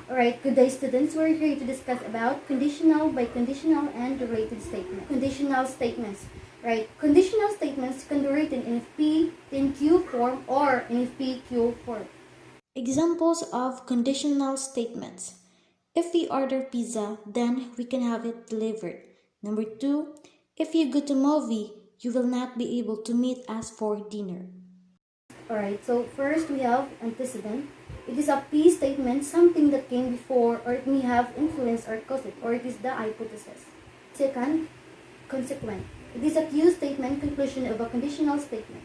Alright, good day students. We're here to discuss about conditional, biconditional, and related statements. Conditional statements. Right, conditional statements can be written in P, in Q form, or in PQ form. Examples of conditional statements. If we order pizza, then we can have it delivered. Number 2, if you go to movie, you will not be able to meet us for dinner. Alright, so first we have antecedent. It is a P statement, something that came before, or it may have influence or cause it, or it is the hypothesis. Second, consequent. It is a Q statement, conclusion of a conditional statement.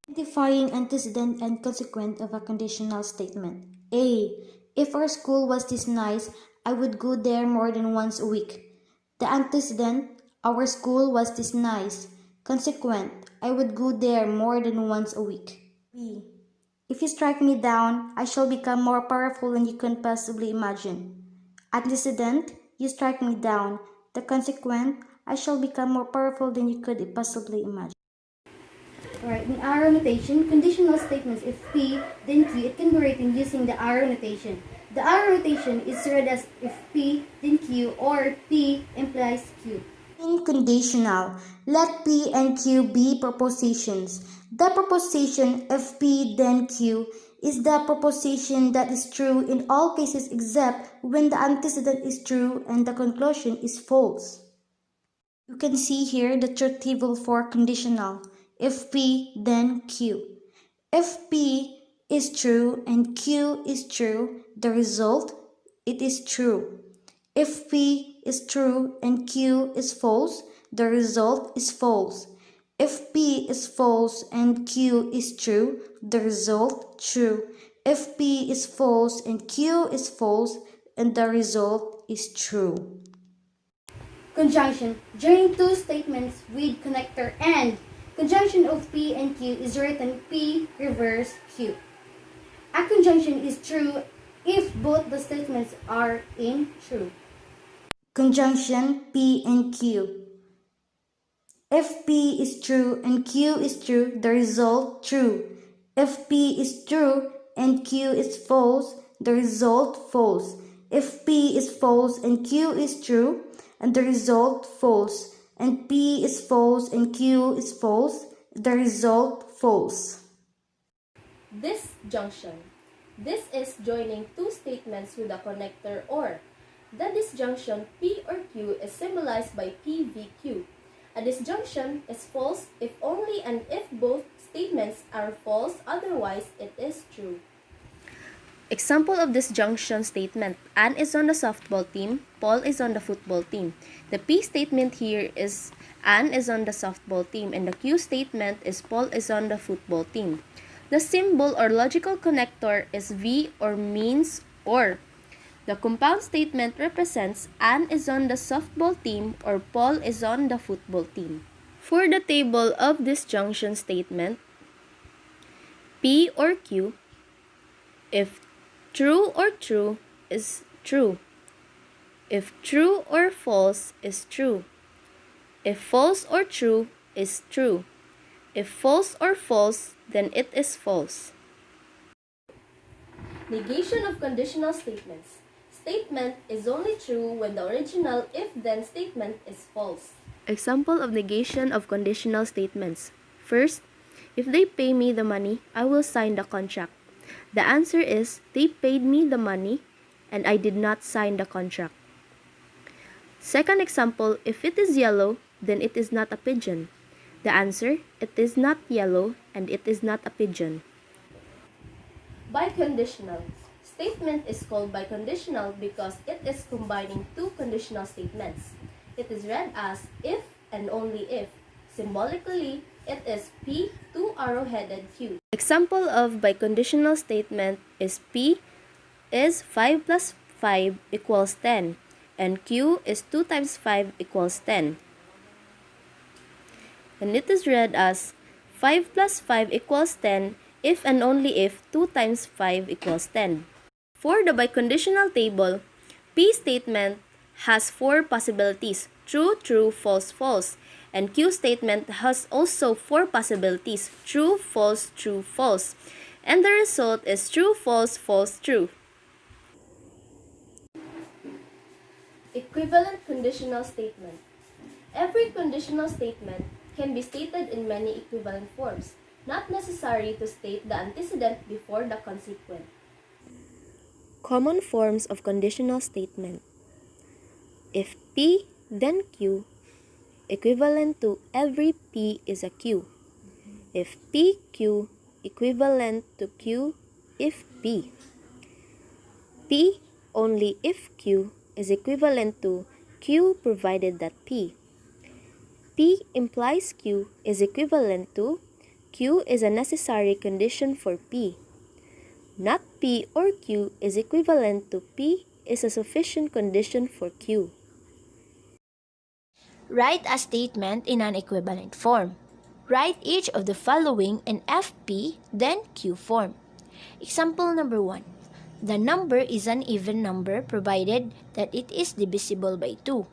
Identifying antecedent and consequent of a conditional statement. A. If our school was this nice, I would go there more than once a week. The antecedent, our school was this nice. Consequent, I would go there more than once a week. B. If you strike me down, I shall become more powerful than you can possibly imagine. Antecedent, you strike me down. The consequent, I shall become more powerful than you could possibly imagine. Alright, in arrow notation, conditional statements, if P, then Q, it can be written using the arrow notation. The arrow notation is read as if P, then Q, or P implies Q. In conditional, let P and Q be propositions. The proposition if P then Q is the proposition that is true in all cases except when the antecedent is true and the conclusion is false. You can see here the truth table for conditional. If P, then Q. If P is true and Q is true, the result, it is true. If P is true and Q is false, the result is false. If P is false and Q is true, the result true. If P is false and Q is false, and the result is true. Conjunction. Joining two statements with connector and. Conjunction of P and Q is written P reverse Q. A conjunction is true if both the statements are in true. Conjunction P and Q. If P is true and Q is true, the result true. If P is true and Q is false, the result false. If P is false and Q is true, and the result false. And P is false and Q is false, the result false. Disjunction. This is joining two statements with a connector or. The disjunction P or Q is symbolized by PVQ. A disjunction is false if only and if both statements are false, otherwise it is true. Example of disjunction statement. Anne is on the softball team, Paul is on the football team. The P statement here is Anne is on the softball team and the Q statement is Paul is on the football team. The symbol or logical connector is V or means or. The compound statement represents Anne is on the softball team or Paul is on the football team. For the table of disjunction statement, P or Q, if true or true is true. If true or false is true. If false or true is true. If false or false, then it is false. Negation of conditional statements. Statement is only true when the original if-then statement is false. Example of negation of conditional statements. First, if they pay me the money, I will sign the contract. The answer is, they paid me the money and I did not sign the contract. Second example, if it is yellow, then it is not a pigeon. The answer, it is not yellow and it is not a pigeon. Biconditional. Statement is called biconditional because it is combining two conditional statements. It is read as if and only if. Symbolically, it is P, two arrow-headed Q. Example of biconditional statement is P is 5 plus 5 equals 10 and Q is 2 times 5 equals 10. And it is read as 5 plus 5 equals 10 if and only if 2 times 5 equals 10. For the biconditional table, P statement has 4 possibilities, true, true, false, false. And Q statement has also 4 possibilities, true, false, true, false. And the result is true, false, false, true. Equivalent conditional statement. Every conditional statement can be stated in many equivalent forms, not necessary to state the antecedent before the consequent. Common forms of conditional statement. If P, then Q, equivalent to every P is a Q. If PQ, equivalent to Q if P. P only if Q is equivalent to Q provided that P. P implies Q is equivalent to Q is a necessary condition for P. Not P or Q is equivalent to P is a sufficient condition for Q. Write a statement in an equivalent form. Write each of the following in FP, then Q form. Example number 1. The number is an even number provided that it is divisible by 2.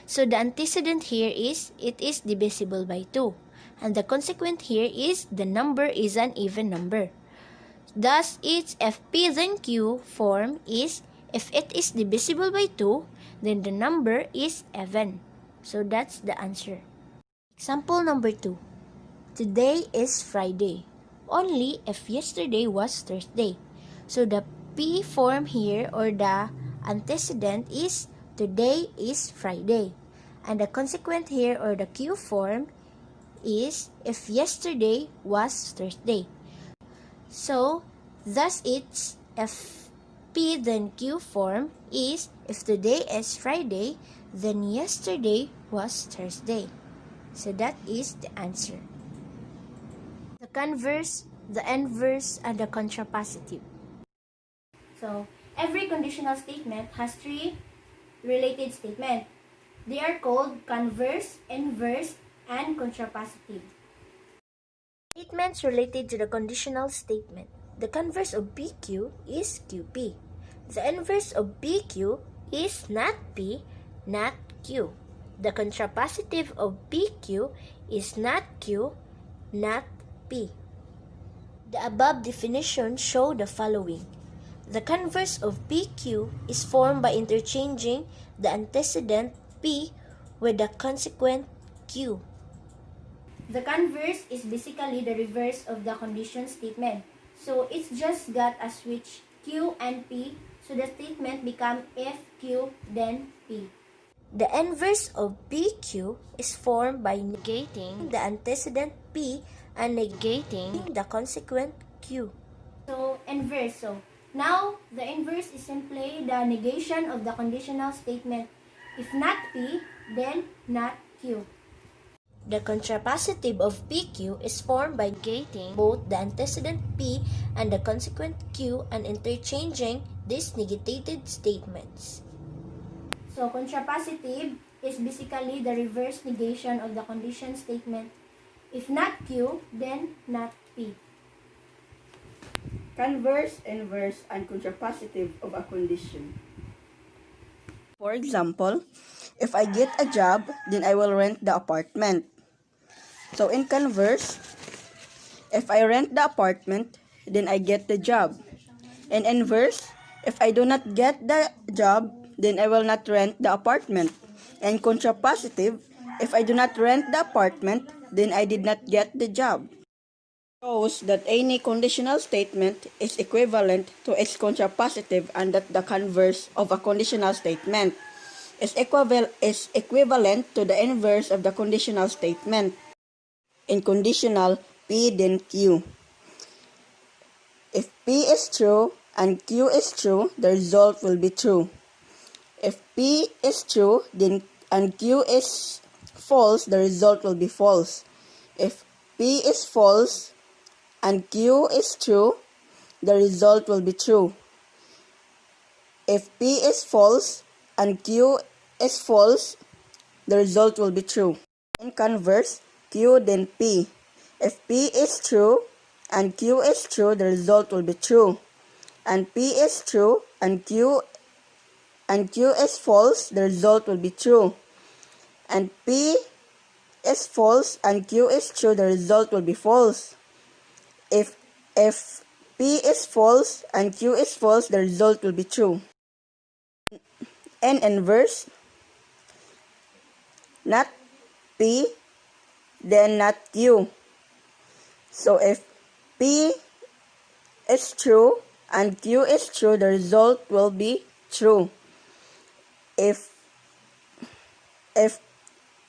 So the antecedent here is it is divisible by 2. And the consequent here is the number is an even number. Thus, its FP then Q form is if it is divisible by 2, then the number is even. So that's the answer. Example number 2. Today is Friday, only if yesterday was Thursday. So the P form here or the antecedent is today is Friday. And the consequent here or the Q form is if yesterday was Thursday. So thus its FP then Q form is if today is Friday, then yesterday was Thursday. So that is the answer. The converse, the inverse, and the contrapositive. So, every conditional statement has three related statements. They are called converse, inverse, and contrapositive. Statements related to the conditional statement. The converse of PQ is QP. The inverse of PQ is not P, not Q. The contrapositive of PQ is not Q, not P. The above definitions show the following. The converse of PQ is formed by interchanging the antecedent P with the consequent Q. The converse is basically the reverse of the condition statement. So it's just got a switch Q and P, so the statement become if Q then P. The inverse of PQ is formed by negating the antecedent P and negating the consequent Q. So inverse. So now the inverse is simply the negation of the conditional statement. If not P, then not Q. The contrapositive of PQ is formed by negating both the antecedent P and the consequent Q and interchanging these negated statements. So contrapositive is basically the reverse negation of the condition statement. If not Q, then not P. Converse, inverse, and contrapositive of a condition. For example, if I get a job, then I will rent the apartment. So in converse, if I rent the apartment, then I get the job. In inverse, if I do not get the job, then I will not rent the apartment. And contrapositive, if I do not rent the apartment, then I did not get the job. Shows that any conditional statement is equivalent to its contrapositive and that the converse of a conditional statement is equivalent to the inverse of the conditional statement. In conditional, P then Q. If P is true and Q is true, the result will be true. If P is true and Q is false, the result will be false. If P is false and Q is true, the result will be true. If P is false and Q is false, the result will be true. In converse, Q then P. If P is true and Q is true, the result will be true. And P is true and Q is false, the result will be true. And P is false and Q is true, the result will be false. If P is false and Q is false, the result will be true. And inverse, not P, then not Q. So if P is true and Q is true, the result will be true. If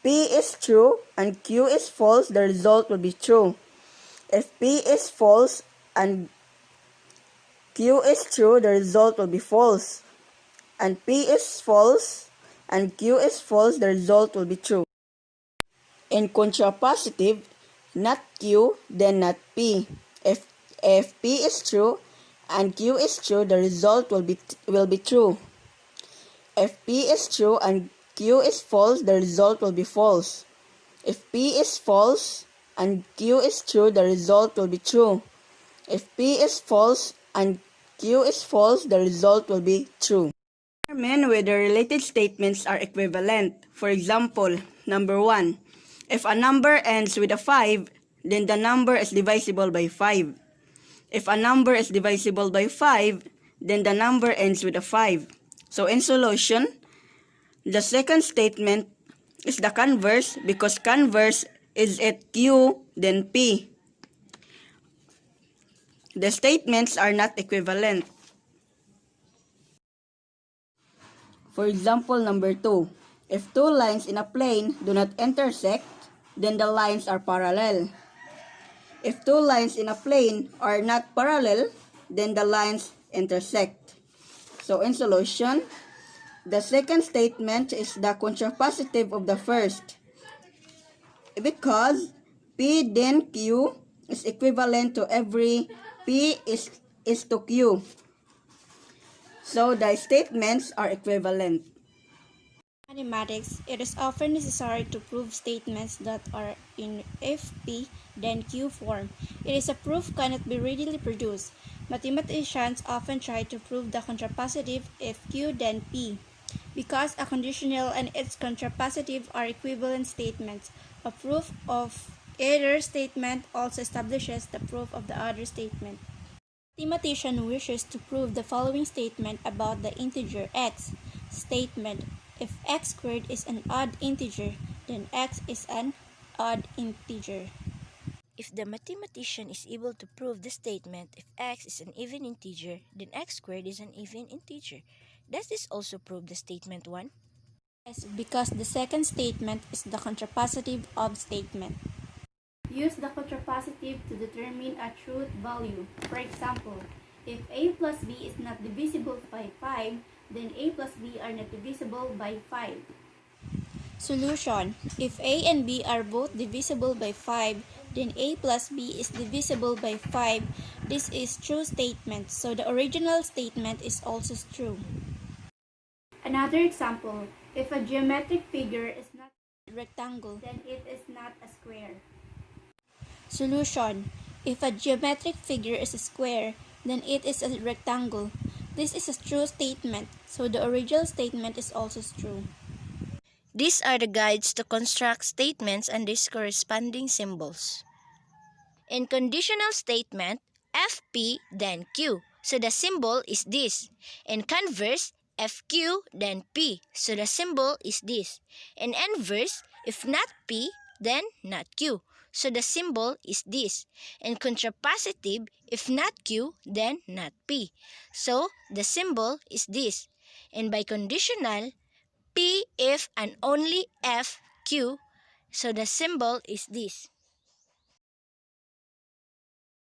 P is true and Q is false, the result will be true. If P is false and Q is true, the result will be false. And P is false and Q is false, the result will be true. In contrapositive, not Q, then not P. If P is true and Q is true, the result will be true. If P is true and Q is false, the result will be false. If P is false and Q is true, the result will be true. If P is false and Q is false, the result will be true. Determine whether related statements are equivalent. For example, number 1. If a number ends with a 5, then the number is divisible by 5. If a number is divisible by 5, then the number ends with a 5. So in solution, the second statement is the converse because converse is at Q, then P. The statements are not equivalent. For example, number 2. If two lines in a plane do not intersect, then the lines are parallel. If two lines in a plane are not parallel, then the lines intersect. So in solution, the second statement is the contrapositive of the first because P then Q is equivalent to every P is to Q. So the statements are equivalent. In mathematics, it is often necessary to prove statements that are in if P then Q form. It is a proof cannot be readily produced. Mathematicians often try to prove the contrapositive if Q then P. Because a conditional and its contrapositive are equivalent statements, a proof of either statement also establishes the proof of the other statement. Mathematician wishes to prove the following statement about the integer x. Statement: if x squared is an odd integer, then x is an odd integer. If the mathematician is able to prove the statement if x is an even integer, then x squared is an even integer, does this also prove the statement 1? Yes, because the second statement is the contrapositive of statement. Use the contrapositive to determine a truth value. For example, if a plus b is not divisible by 5, then a plus b are not divisible by 5. Solution: if a and b are both divisible by 5, then a plus b is divisible by 5. This is true statement, so the original statement is also true. Another example: if a geometric figure is not a rectangle, then it is not a square. Solution: if a geometric figure is a square, then it is a rectangle. This is a true statement, so the original statement is also true. These are the guides to construct statements and their corresponding symbols. In conditional statement, FP then Q, so the symbol is this. In converse, FQ then P, so the symbol is this. In inverse, if not P, then not Q, so the symbol is this. In contrapositive, if not Q, then not P, so the symbol is this. In biconditional, P if and only F Q, so the symbol is this.